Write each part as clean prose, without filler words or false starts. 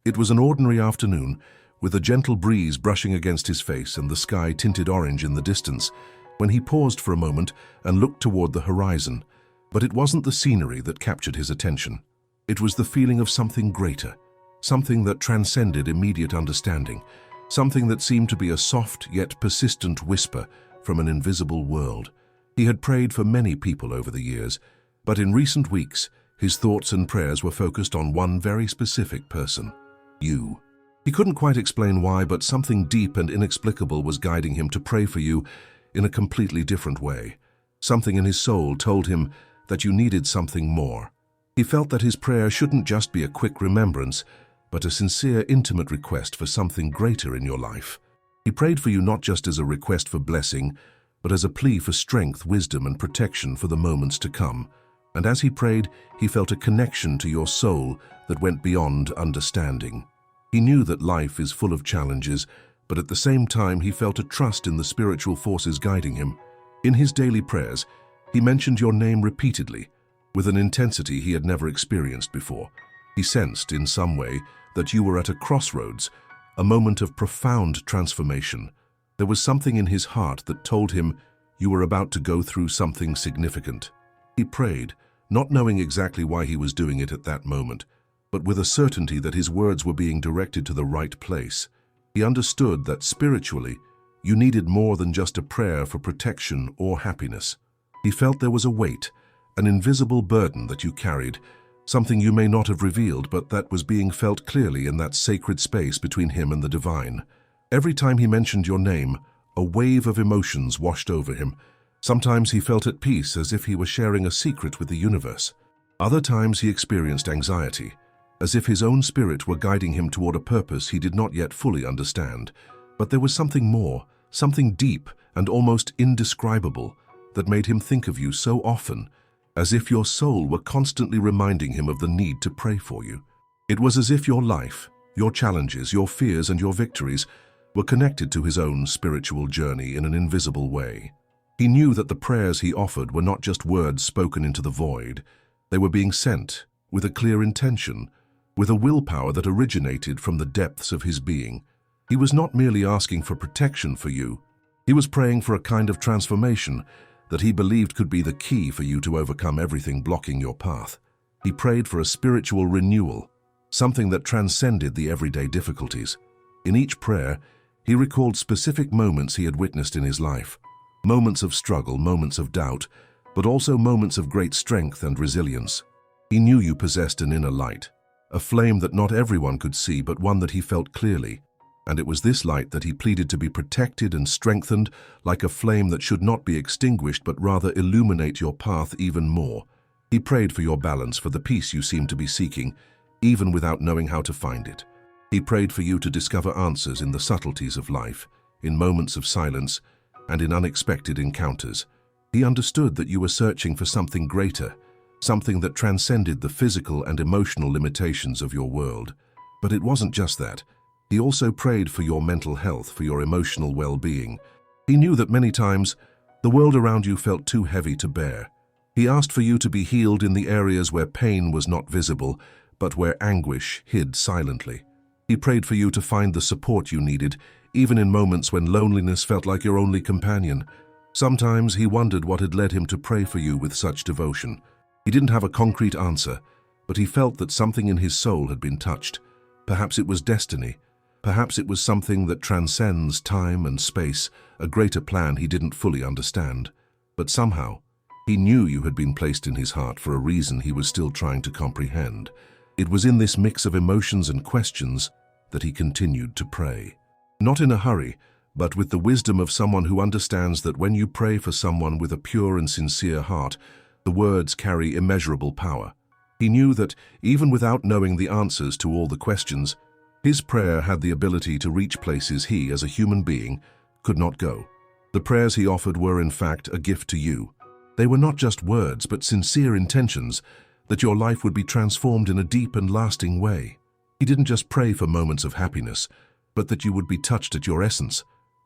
It was an ordinary afternoon, with a gentle breeze brushing against his face and the sky tinted orange in the distance, when he paused for a moment and looked toward the horizon. But it wasn't the scenery that captured his attention. It was the feeling of something greater, something that transcended immediate understanding, something that seemed to be a soft yet persistent whisper from an invisible world. He had prayed for many people over the years, but in recent weeks, his thoughts and prayers were focused on one very specific person: you. He couldn't quite explain why, but something deep and inexplicable was guiding him to pray for you in a completely different way. Something in his soul told him that you needed something more. He felt that his prayer shouldn't just be a quick remembrance, but a sincere, intimate request for something greater in your life. He prayed for you not just as a request for blessing, but as a plea for strength, wisdom, and protection for the moments to come. And as he prayed, he felt a connection to your soul that went beyond understanding. He knew that life is full of challenges, but at the same time he felt a trust in the spiritual forces guiding him. In his daily prayers, he mentioned your name repeatedly, with an intensity he had never experienced before. He sensed, in some way, that you were at a crossroads, a moment of profound transformation. There was something in his heart that told him you were about to go through something significant. He prayed, not knowing exactly why he was doing it at that moment, but with a certainty that his words were being directed to the right place. He understood that spiritually, you needed more than just a prayer for protection or happiness. He felt there was a weight, an invisible burden that you carried, something you may not have revealed, but that was being felt clearly in that sacred space between him and the divine. Every time he mentioned your name, a wave of emotions washed over him. Sometimes he felt at peace, as if he were sharing a secret with the universe. Other times he experienced anxiety, as if his own spirit were guiding him toward a purpose he did not yet fully understand. But there was something more, something deep and almost indescribable, that made him think of you so often, as if your soul were constantly reminding him of the need to pray for you. It was as if your life, your challenges, your fears, and your victories were connected to his own spiritual journey in an invisible way. He knew that the prayers he offered were not just words spoken into the void. They were being sent with a clear intention, with a willpower that originated from the depths of his being. He was not merely asking for protection for you. He was praying for a kind of transformation that he believed could be the key for you to overcome everything blocking your path. He prayed for a spiritual renewal, something that transcended the everyday difficulties. In each prayer, he recalled specific moments he had witnessed in his life. Moments of struggle, moments of doubt, but also moments of great strength and resilience. He knew you possessed an inner light, a flame that not everyone could see, but one that he felt clearly. And it was this light that he pleaded to be protected and strengthened, like a flame that should not be extinguished but rather illuminate your path even more. He prayed for your balance, for the peace you seemed to be seeking, even without knowing how to find it. He prayed for you to discover answers in the subtleties of life, in moments of silence, and in unexpected encounters. He understood that you were searching for something greater, something that transcended the physical and emotional limitations of your world. But it wasn't just that. He also prayed for your mental health, for your emotional well-being. He knew that many times the world around you felt too heavy to bear. He asked for you to be healed in the areas where pain was not visible, but where anguish hid silently. He prayed for you to find the support you needed, even in moments when loneliness felt like your only companion. Sometimes he wondered what had led him to pray for you with such devotion. He didn't have a concrete answer, but he felt that something in his soul had been touched. Perhaps it was destiny. Perhaps it was something that transcends time and space, a greater plan he didn't fully understand. But somehow, he knew you had been placed in his heart for a reason he was still trying to comprehend. It was in this mix of emotions and questions that he continued to pray. Not in a hurry, but with the wisdom of someone who understands that when you pray for someone with a pure and sincere heart, the words carry immeasurable power. He knew that, even without knowing the answers to all the questions, his prayer had the ability to reach places he, as a human being, could not go. The prayers he offered were, in fact, a gift to you. They were not just words, but sincere intentions that your life would be transformed in a deep and lasting way. He didn't just pray for moments of happiness, but that you would be touched at your essence,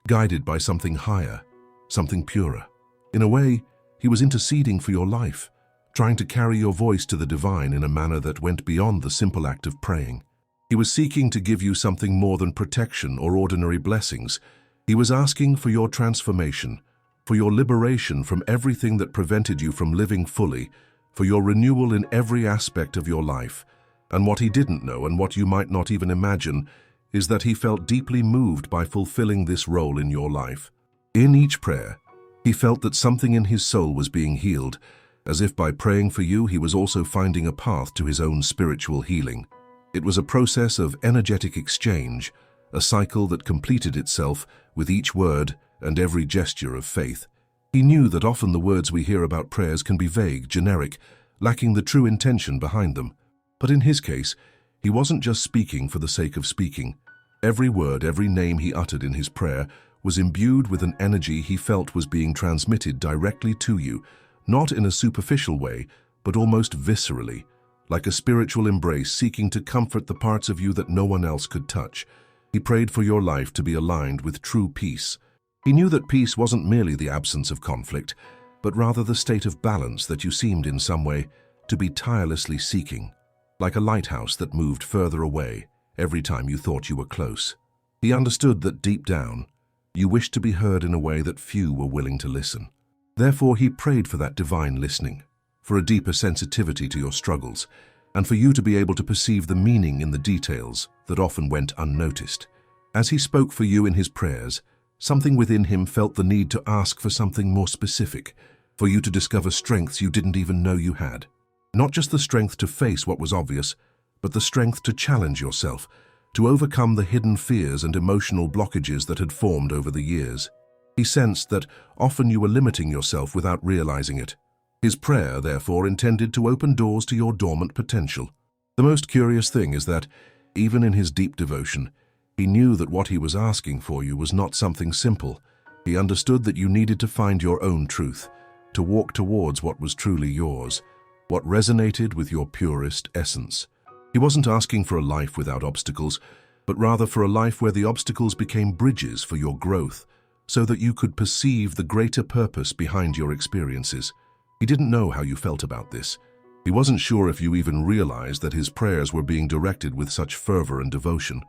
guided by something higher, something purer. In a way, he was interceding for your life, trying to carry your voice to the divine in a manner that went beyond the simple act of praying. He was seeking to give you something more than protection or ordinary blessings. He was asking for your transformation, for your liberation from everything that prevented you from living fully, for your renewal in every aspect of your life. And what he didn't know, and what you might not even imagine, is that he felt deeply moved by fulfilling this role in your life. In each prayer, he felt that something in his soul was being healed, as if by praying for you he was also finding a path to his own spiritual healing. It was a process of energetic exchange, a cycle that completed itself with each word and every gesture of faith. He knew that often the words we hear about prayers can be vague, generic, lacking the true intention behind them. But in his case, he wasn't just speaking for the sake of speaking. Every word, every name he uttered in his prayer was imbued with an energy he felt was being transmitted directly to you, not in a superficial way, but almost viscerally, like a spiritual embrace seeking to comfort the parts of you that no one else could touch. He prayed for your life to be aligned with true peace. He knew that peace wasn't merely the absence of conflict, but rather the state of balance that you seemed in some way to be tirelessly seeking, like a lighthouse that moved further away every time you thought you were close. He understood that deep down, you wished to be heard in a way that few were willing to listen. Therefore, he prayed for that divine listening, for a deeper sensitivity to your struggles, and for you to be able to perceive the meaning in the details that often went unnoticed. As he spoke for you in his prayers, something within him felt the need to ask for something more specific, for you to discover strengths you didn't even know you had. Not just the strength to face what was obvious, but the strength to challenge yourself, to overcome the hidden fears and emotional blockages that had formed over the years. He sensed that often you were limiting yourself without realizing it. His prayer, therefore, intended to open doors to your dormant potential. The most curious thing is that, even in his deep devotion, he knew that what he was asking for you was not something simple. He understood that you needed to find your own truth, to walk towards what was truly yours, what resonated with your purest essence. He wasn't asking for a life without obstacles, but rather for a life where the obstacles became bridges for your growth, so that you could perceive the greater purpose behind your experiences. He didn't know how you felt about this. He wasn't sure if you even realized that his prayers were being directed with such fervor and devotion.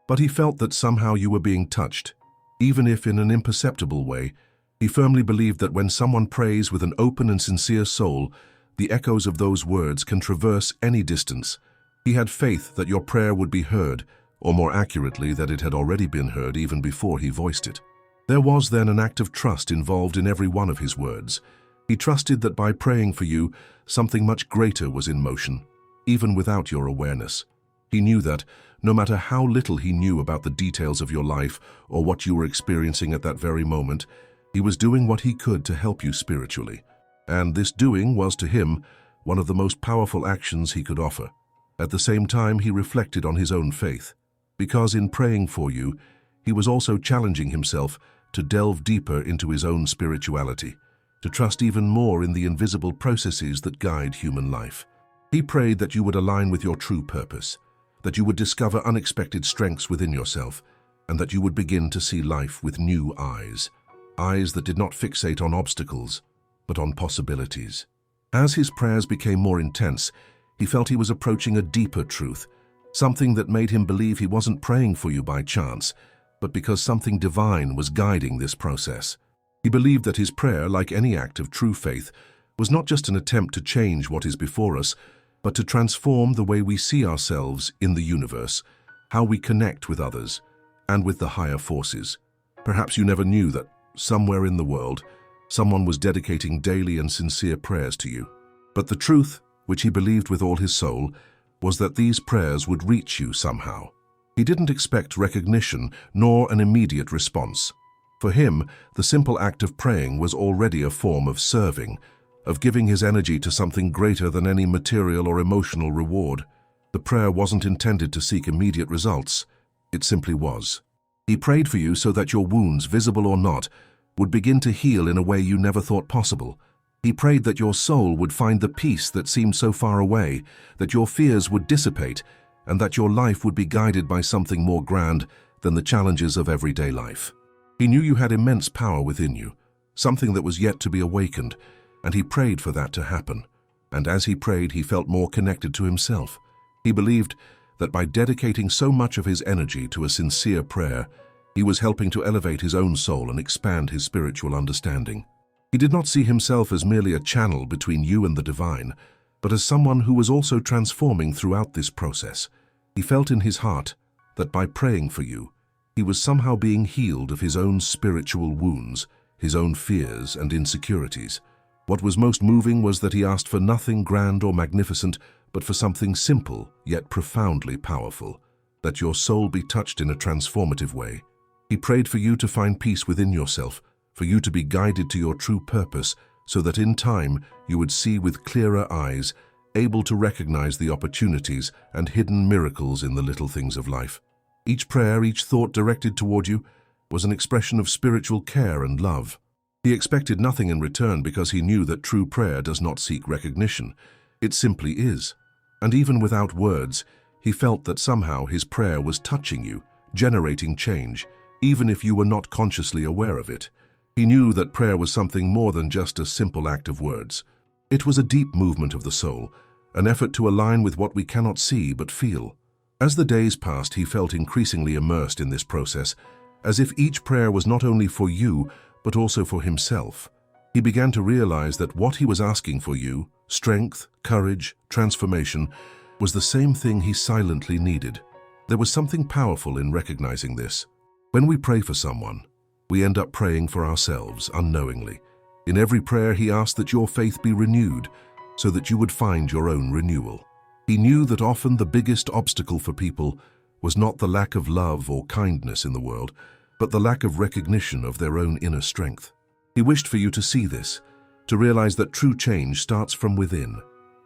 But he felt that somehow you were being touched, even if in an imperceptible way. He firmly believed that when someone prays with an open and sincere soul, the echoes of those words can traverse any distance. He had faith that your prayer would be heard, or more accurately, that it had already been heard even before he voiced it. There was then an act of trust involved in every one of his words. He trusted that by praying for you, something much greater was in motion, even without your awareness. He knew that, no matter how little he knew about the details of your life or what you were experiencing at that very moment, he was doing what he could to help you spiritually. And this doing was, to him, one of the most powerful actions he could offer. At the same time, he reflected on his own faith, because in praying for you, he was also challenging himself to delve deeper into his own spirituality, to trust even more in the invisible processes that guide human life. He prayed that you would align with your true purpose, that you would discover unexpected strengths within yourself, and that you would begin to see life with new eyes, eyes that did not fixate on obstacles, but on possibilities. As his prayers became more intense, he felt he was approaching a deeper truth, something that made him believe he wasn't praying for you by chance, but because something divine was guiding this process. He believed that his prayer, like any act of true faith, was not just an attempt to change what is before us, but to transform the way we see ourselves in the universe, how we connect with others, and with the higher forces. Perhaps you never knew that, somewhere in the world, someone was dedicating daily and sincere prayers to you. But the truth, which he believed with all his soul, was that these prayers would reach you somehow. He didn't expect recognition nor an immediate response. For him, the simple act of praying was already a form of serving, of giving his energy to something greater than any material or emotional reward. The prayer wasn't intended to seek immediate results. It simply was. He prayed for you so that your wounds, visible or not, would begin to heal in a way you never thought possible. He prayed that your soul would find the peace that seemed so far away, that your fears would dissipate, and that your life would be guided by something more grand than the challenges of everyday life. He knew you had immense power within you, something that was yet to be awakened, and he prayed for that to happen. And as he prayed, he felt more connected to himself. He believed that by dedicating so much of his energy to a sincere prayer, he was helping to elevate his own soul and expand his spiritual understanding. He did not see himself as merely a channel between you and the divine, but as someone who was also transforming throughout this process. He felt in his heart that by praying for you, he was somehow being healed of his own spiritual wounds, his own fears and insecurities. What was most moving was that he asked for nothing grand or magnificent, but for something simple yet profoundly powerful, that your soul be touched in a transformative way. He prayed for you to find peace within yourself, for you to be guided to your true purpose, so that in time you would see with clearer eyes, able to recognize the opportunities and hidden miracles in the little things of life. Each prayer, each thought directed toward you, was an expression of spiritual care and love. He expected nothing in return because he knew that true prayer does not seek recognition. It simply is. And even without words, he felt that somehow his prayer was touching you, generating change, even if you were not consciously aware of it. He knew that prayer was something more than just a simple act of words. It was a deep movement of the soul, an effort to align with what we cannot see but feel. As the days passed, he felt increasingly immersed in this process, as if each prayer was not only for you, but also for himself. He began to realize that what he was asking for you, strength, courage, transformation, was the same thing he silently needed. There was something powerful in recognizing this. When we pray for someone, we end up praying for ourselves unknowingly. In every prayer, he asked that your faith be renewed, so that you would find your own renewal. He knew that often the biggest obstacle for people was not the lack of love or kindness in the world, but the lack of recognition of their own inner strength. He wished for you to see this, to realize that true change starts from within.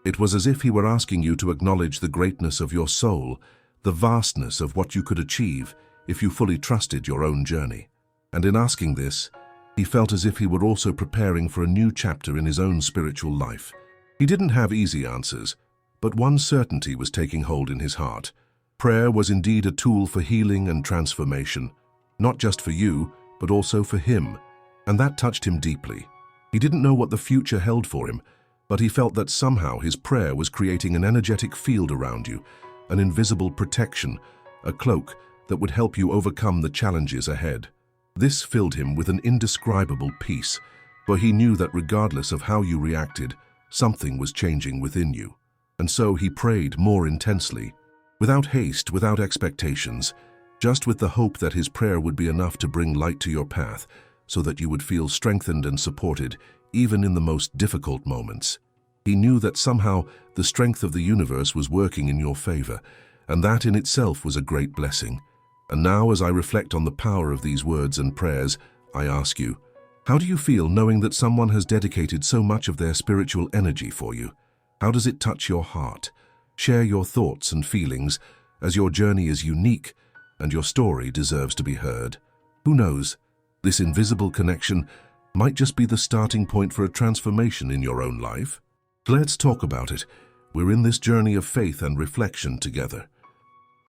It was as if he were asking you to acknowledge the greatness of your soul, the vastness of what you could achieve if you fully trusted your own journey. And in asking this, he felt as if he were also preparing for a new chapter in his own spiritual life. He didn't have easy answers, but one certainty was taking hold in his heart. Prayer was indeed a tool for healing and transformation, not just for you, but also for him, and that touched him deeply. He didn't know what the future held for him, but he felt that somehow his prayer was creating an energetic field around you, an invisible protection, a cloak that would help you overcome the challenges ahead. This filled him with an indescribable peace, for he knew that regardless of how you reacted, something was changing within you. And so he prayed more intensely, without haste, without expectations, just with the hope that his prayer would be enough to bring light to your path, so that you would feel strengthened and supported, even in the most difficult moments. He knew that somehow the strength of the universe was working in your favor, and that in itself was a great blessing. And now, as I reflect on the power of these words and prayers, I ask you, how do you feel knowing that someone has dedicated so much of their spiritual energy for you? How does it touch your heart? Share your thoughts and feelings, as your journey is unique and your story deserves to be heard. Who knows, this invisible connection might just be the starting point for a transformation in your own life. Let's talk about it. We're in this journey of faith and reflection together.